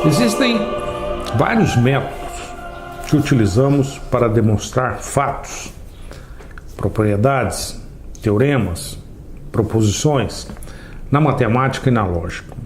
Existem vários métodos que utilizamos para demonstrar fatos, propriedades, teoremas, proposições na matemática e na lógica.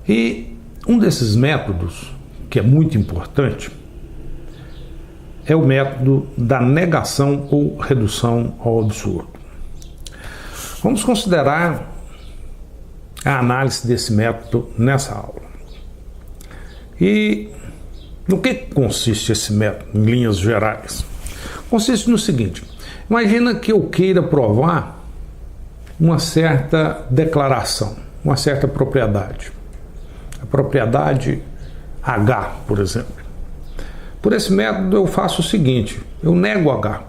E um desses métodos, que é muito importante, é o método da negação ou redução ao absurdo. Vamos considerar a análise desse método nessa aula. E no que consiste esse método, em linhas gerais? Consiste no seguinte: imagina que eu queira provar uma certa declaração, uma certa propriedade. A propriedade H, por exemplo. Por esse método eu faço o seguinte: eu nego H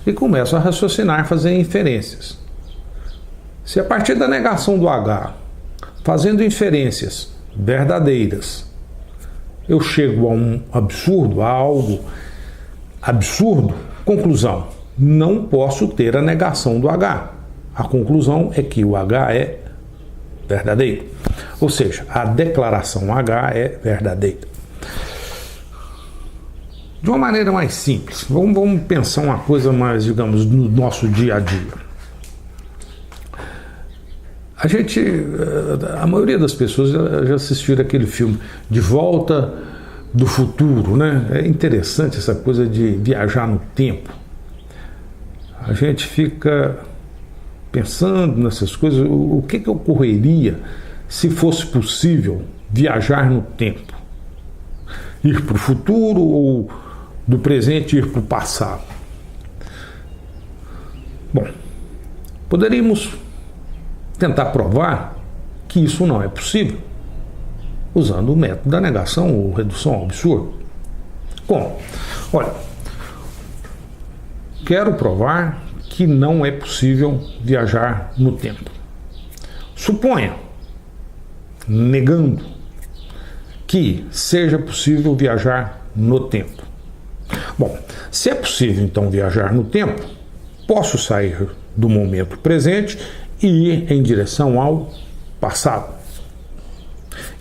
e começo a raciocinar, fazer inferências. Se a partir da negação do H, fazendo inferências verdadeiras, eu chego a um absurdo, a algo absurdo, conclusão: não posso ter a negação do H. A conclusão é que o H é verdadeiro. Ou seja, a declaração H é verdadeira. De uma maneira mais simples, vamos pensar uma coisa mais, digamos, no nosso dia a dia. A maioria das pessoas já assistiram aquele filme De Volta do Futuro, né? É interessante essa coisa de viajar no tempo. A gente fica pensando nessas coisas, o que ocorreria se fosse possível viajar no tempo? Ir para o futuro ou do presente ir para o passado? Bom, poderíamos tentar provar que isso não é possível, usando o método da negação ou redução ao absurdo. Como? Olha, quero provar que não é possível viajar no tempo. Suponha, negando, que seja possível viajar no tempo. Bom, se é possível então viajar no tempo, posso sair do momento presente e ir em direção ao passado.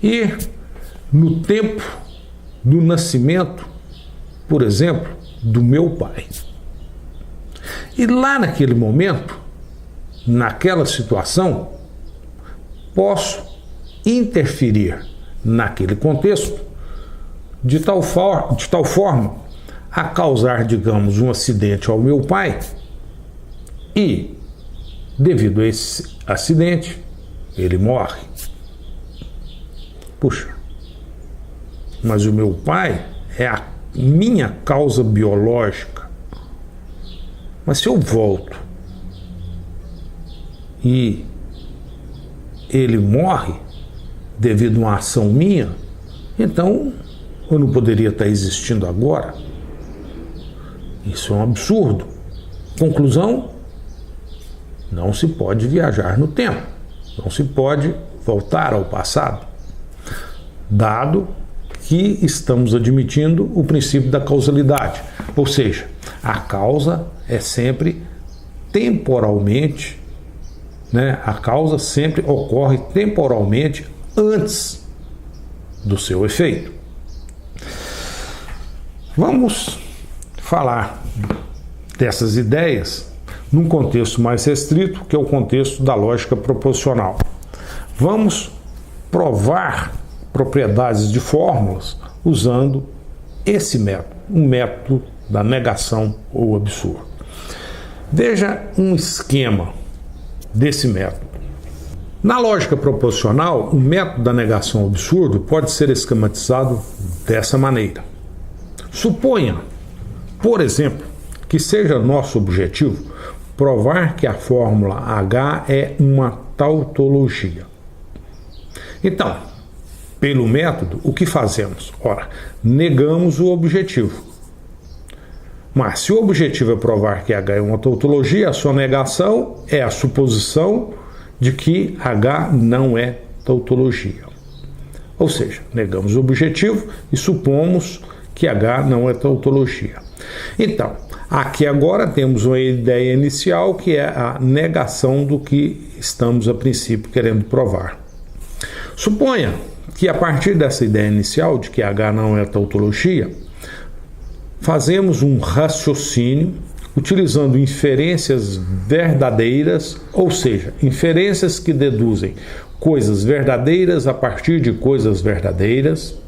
Ir no tempo do nascimento, por exemplo, do meu pai. E lá naquele momento, naquela situação, posso interferir naquele contexto de tal forma a causar, digamos, um acidente ao meu pai e, devido a esse acidente, ele morre. Puxa, mas o meu pai é a minha causa biológica. Mas se eu volto e ele morre devido a uma ação minha, então eu não poderia estar existindo agora. Isso é um absurdo. Conclusão: não se pode viajar no tempo, não se pode voltar ao passado, dado que estamos admitindo o princípio da causalidade, ou seja, a causa é sempre temporalmente, né? A causa sempre ocorre temporalmente antes do seu efeito. Vamos falar dessas ideias num contexto mais restrito, que é o contexto da lógica proposicional. Vamos provar propriedades de fórmulas usando esse método, um método da negação ou absurdo. Veja um esquema desse método. Na lógica proposicional, o método da negação ao absurdo pode ser esquematizado dessa maneira. Suponha, por exemplo, que seja nosso objetivo provar que a fórmula H é uma tautologia. Então, pelo método, o que fazemos? Ora, negamos o objetivo. Mas se o objetivo é provar que H é uma tautologia, a sua negação é a suposição de que H não é tautologia. Ou seja, negamos o objetivo e supomos que H não é tautologia. Então, aqui agora temos uma ideia inicial que é a negação do que estamos a princípio querendo provar. Suponha que a partir dessa ideia inicial de que H não é tautologia, fazemos um raciocínio utilizando inferências verdadeiras, ou seja, inferências que deduzem coisas verdadeiras a partir de coisas verdadeiras,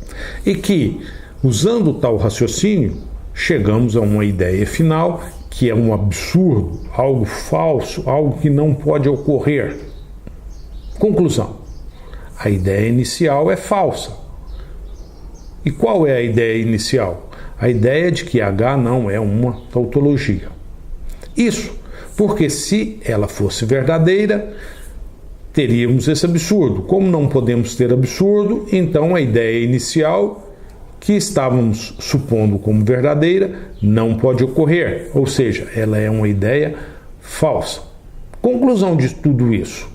e que, usando tal raciocínio, chegamos a uma ideia final que é um absurdo, algo falso, algo que não pode ocorrer. Conclusão: a ideia inicial é falsa. E qual é a ideia inicial? A ideia de que H não é uma tautologia. Isso porque, se ela fosse verdadeira, teríamos esse absurdo. Como não podemos ter absurdo, então a ideia inicial que estávamos supondo como verdadeira não pode ocorrer, ou seja, ela é uma ideia falsa. Conclusão de tudo isso: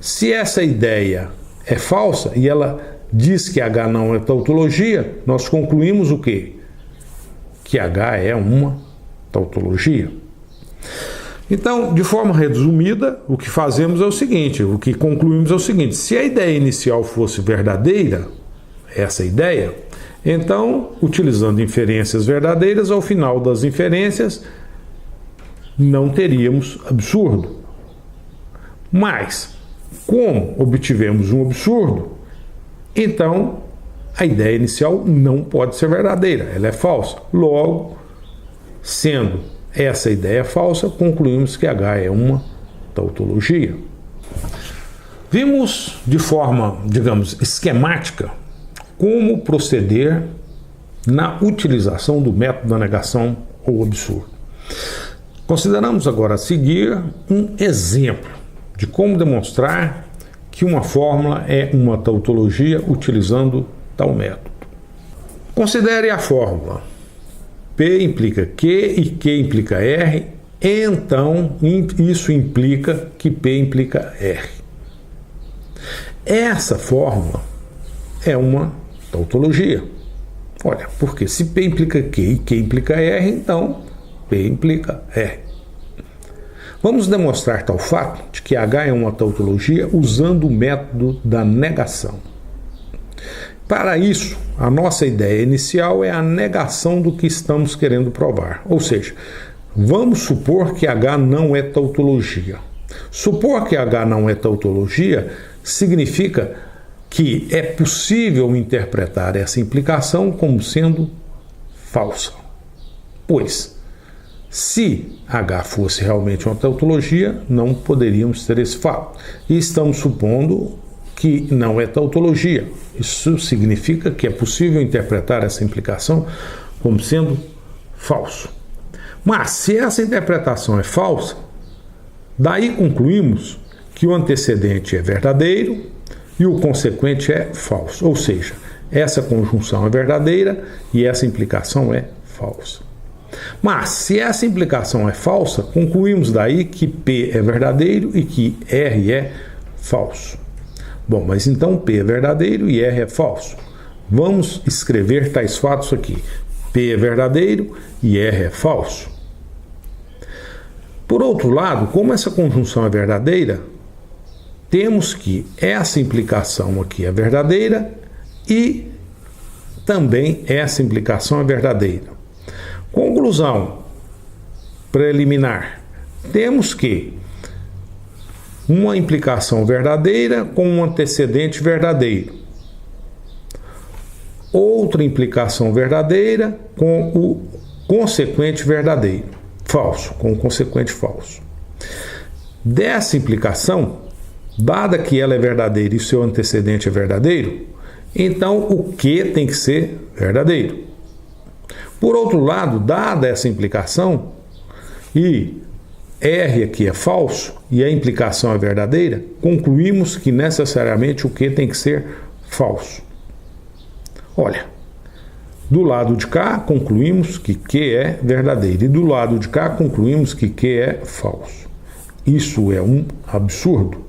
se essa ideia é falsa e ela diz que H não é tautologia, nós concluímos o quê? Que H é uma tautologia. Então, de forma resumida, o que fazemos é o seguinte, o que concluímos é o seguinte: se a ideia inicial fosse verdadeira, essa ideia, então, utilizando inferências verdadeiras, ao final das inferências, não teríamos absurdo. Mas, como obtivemos um absurdo, então a ideia inicial não pode ser verdadeira, ela é falsa. Logo, sendo essa ideia falsa, concluímos que H é uma tautologia. Vimos de forma, digamos, esquemática como proceder na utilização do método da negação ou absurdo. Consideramos agora a seguir um exemplo de como demonstrar que uma fórmula é uma tautologia utilizando tal método. Considere a fórmula: P implica Q e Q implica R, então isso implica que P implica R. Essa fórmula é uma tautologia. Olha, porque se P implica Q e Q implica R, então P implica R. Vamos demonstrar tal fato de que H é uma tautologia usando o método da negação. Para isso, a nossa ideia inicial é a negação do que estamos querendo provar. Ou seja, vamos supor que H não é tautologia. Supor que H não é tautologia significa que é possível interpretar essa implicação como sendo falsa. Pois, se H fosse realmente uma tautologia, não poderíamos ter esse fato. E estamos supondo que não é tautologia. Isso significa que é possível interpretar essa implicação como sendo falso. Mas, se essa interpretação é falsa, daí concluímos que o antecedente é verdadeiro e o consequente é falso. Ou seja, essa conjunção é verdadeira e essa implicação é falsa. Mas, se essa implicação é falsa, concluímos daí que P é verdadeiro e que R é falso. Bom, mas então P é verdadeiro e R é falso. Vamos escrever tais fatos aqui. P é verdadeiro e R é falso. Por outro lado, como essa conjunção é verdadeira, temos que essa implicação aqui é verdadeira e também essa implicação é verdadeira. Conclusão preliminar: temos que uma implicação verdadeira com um antecedente verdadeiro, outra implicação verdadeira com o consequente verdadeiro, falso, com o consequente falso. Dessa implicação, dada que ela é verdadeira e o seu antecedente é verdadeiro, então o Q tem que ser verdadeiro. Por outro lado, dada essa implicação e R aqui é falso e a implicação é verdadeira, concluímos que necessariamente o Q tem que ser falso. Olha, do lado de cá concluímos que Q é verdadeiro e do lado de cá concluímos que Q é falso. Isso é um absurdo.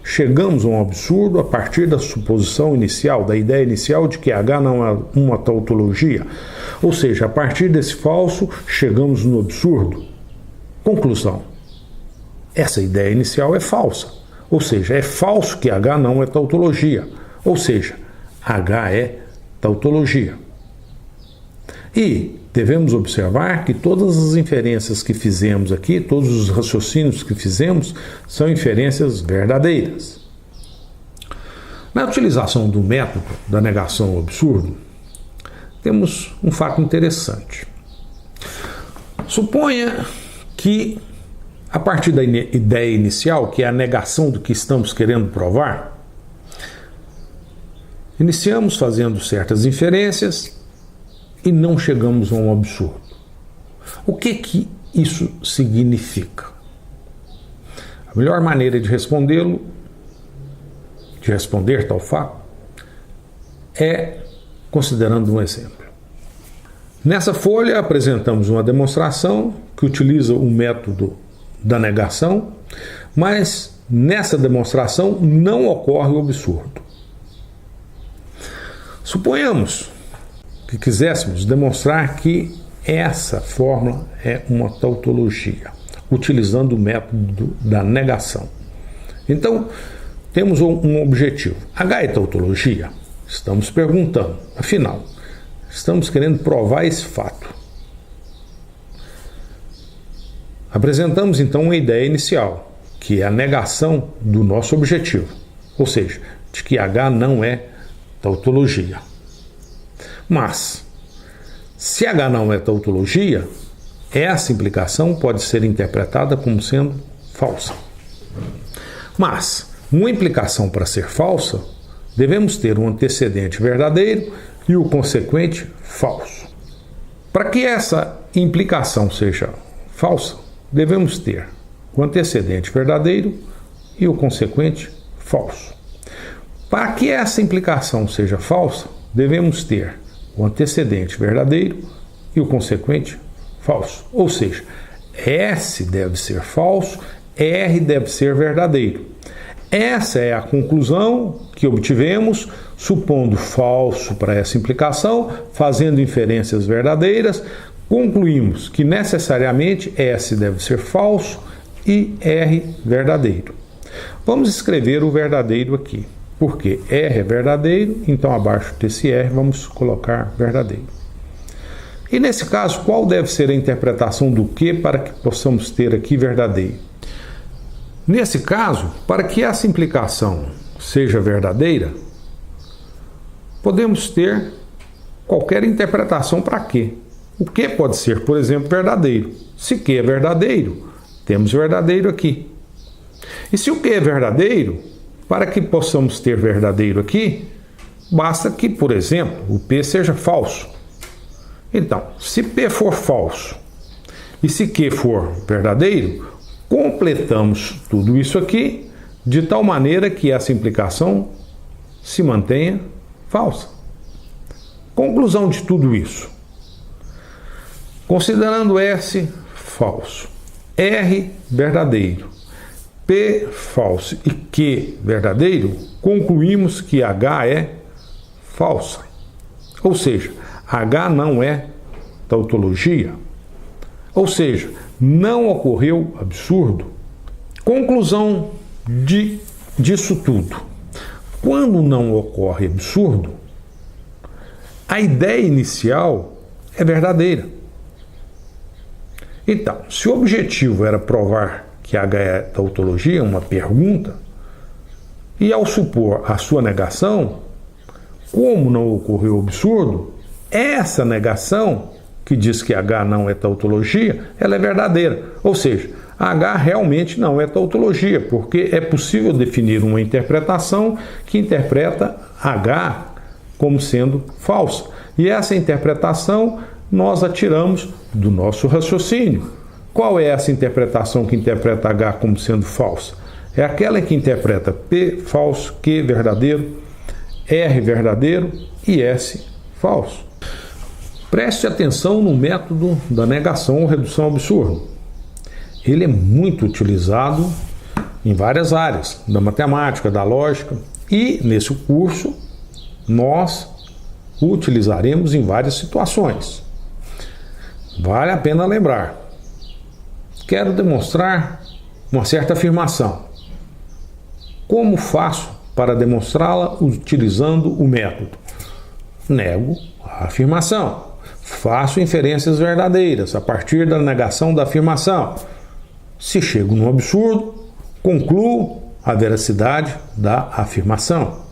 Chegamos a um absurdo a partir da suposição inicial, da ideia inicial de que H não é uma tautologia. Ou seja, a partir desse falso, chegamos no absurdo. Conclusão: essa ideia inicial é falsa. Ou seja, é falso que H não é tautologia. Ou seja, H é tautologia. E devemos observar que todas as inferências que fizemos aqui, todos os raciocínios que fizemos, são inferências verdadeiras. Na utilização do método da negação ao absurdo, temos um fato interessante. Suponha que, a partir da ideia inicial, que é a negação do que estamos querendo provar, iniciamos fazendo certas inferências e não chegamos a um absurdo. O que isso significa? A melhor maneira de responder tal fato, é considerando um exemplo. Nessa folha apresentamos uma demonstração que utiliza o método da negação, mas nessa demonstração não ocorre o absurdo. Suponhamos que quiséssemos demonstrar que essa fórmula é uma tautologia, utilizando o método da negação. Então, temos um objetivo. H é tautologia? Estamos perguntando. Afinal, estamos querendo provar esse fato. Apresentamos então uma ideia inicial, que é a negação do nosso objetivo, ou seja, de que H não é tautologia. Mas, se H não é tautologia, essa implicação pode ser interpretada como sendo falsa. Mas, uma implicação para ser falsa, devemos ter um antecedente verdadeiro e o consequente falso. Para que essa implicação seja falsa, devemos ter o antecedente verdadeiro e o consequente falso. Para que essa implicação seja falsa, devemos ter o antecedente verdadeiro e o consequente falso. Ou seja, S deve ser falso, R deve ser verdadeiro. Essa é a conclusão que obtivemos, supondo falso para essa implicação, fazendo inferências verdadeiras, concluímos que necessariamente S deve ser falso e R verdadeiro. Vamos escrever o verdadeiro aqui, porque R é verdadeiro, então abaixo desse R vamos colocar verdadeiro. E nesse caso, qual deve ser a interpretação do que para que possamos ter aqui verdadeiro? Nesse caso, para que essa implicação seja verdadeira, podemos ter qualquer interpretação para Q. O Q pode ser, por exemplo, verdadeiro. Se Q é verdadeiro, temos verdadeiro aqui. E se o Q é verdadeiro, para que possamos ter verdadeiro aqui, basta que, por exemplo, o P seja falso. Então, se P for falso e se Q for verdadeiro, completamos tudo isso aqui de tal maneira que essa implicação se mantenha falsa. Conclusão de tudo isso. Considerando S falso, R verdadeiro, P falso e Q verdadeiro, concluímos que H é falsa. Ou seja, H não é tautologia. Ou seja, não ocorreu absurdo. Conclusão disso tudo. Quando não ocorre absurdo, a ideia inicial é verdadeira. Então, se o objetivo era provar que H é tautologia, uma pergunta, e ao supor a sua negação, como não ocorreu absurdo, essa negação que diz que H não é tautologia, ela é verdadeira. Ou seja, H realmente não é tautologia, porque é possível definir uma interpretação que interpreta H como sendo falsa. E essa interpretação nós a tiramos do nosso raciocínio. Qual é essa interpretação que interpreta H como sendo falsa? É aquela que interpreta P falso, Q verdadeiro, R verdadeiro e S falso. Preste atenção no método da negação ou redução ao absurdo. Ele é muito utilizado em várias áreas, da matemática, da lógica, e nesse curso nós o utilizaremos em várias situações. Vale a pena lembrar. Quero demonstrar uma certa afirmação. Como faço para demonstrá-la utilizando o método. Nego a afirmação. Faço inferências verdadeiras a partir da negação da afirmação. Se chego no absurdo, concluo a veracidade da afirmação.